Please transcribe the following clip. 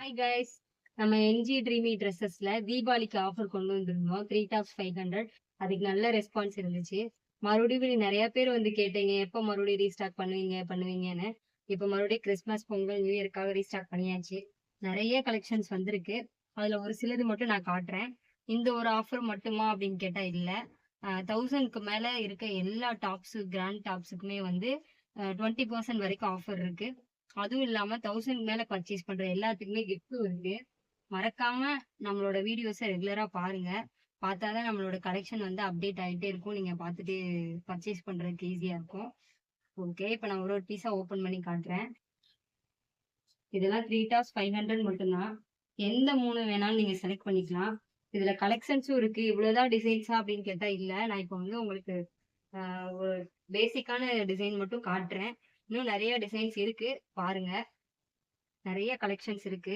Hi guys. நம்ம NG Dreame ட்ரெஸ்ஸஸ்ல தீபாவளிக்கு offer கொண்டு வந்திருந்தோம். 3 டாப்ஸ் 500. அதுக்கு நல்ல ரெஸ்பான்ஸ் இருந்துச்சு. மறுபடியும் நிறைய பேர் வந்து கேட்டீங்க, எப்போ மறுபடியும் ரீஸ்டாக் பண்ணுவீங்கன்னு. இப்போ மறுபடியும் கிறிஸ்மஸ், பொங்கல், நியூ இயர்க்காக ரீஸ்டாக் பண்ணியாச்சு. நிறைய கலெக்ஷன்ஸ் வந்திருக்கு. அதுல ஒரு சிலது மட்டும் நான் காட்டுறேன். இந்த ஒரு ஆஃபர் மட்டுமா அப்படின்னு கேட்டா இல்ல. 1000க்கு மேல இருக்க எல்லா டாப்ஸ், கிராண்ட் டாப்ஸுக்குமே வந்து 20% வரைக்கும் ஆஃபர் இருக்கு. அதுவும் இல்லாம 1000 மேல பர்ச்சேஸ் பண்ற எல்லாத்துக்குமே கிஃப்டும் இருக்கு. மறக்காம நம்மளோட வீடியோஸ ரெகுலரா பாருங்க. பார்த்தாதான் நம்மளோட கலெக்ஷன் வந்து அப்டேட் ஆயிட்டே இருக்கும். நீங்க பார்த்துட்டு பர்ச்சேஸ் பண்றதுக்கு ஈஸியா இருக்கும். ஓகே. இப்ப நான் ஒரு ஒரு பீஸா ஓப்பன் பண்ணி காட்டுறேன். இதெல்லாம் 3 டாப்ஸ் 500 மட்டும்தான். எந்த 3 வேணாலும் நீங்க செலக்ட் பண்ணிக்கலாம். இதுல கலெக்ஷன்ஸும் இருக்கு. இவ்வளவுதான் டிசைன்ஸா அப்படின்னு கேட்டா இல்ல. நான் இப்ப வந்து உங்களுக்கு ஒரு பேசிக்கான டிசைன் மட்டும் காட்டுறேன். இன்னும் நிறைய டிசைன்ஸ் இருக்கு. பாருங்க. நிறைய கலெக்ஷன்ஸ் இருக்கு.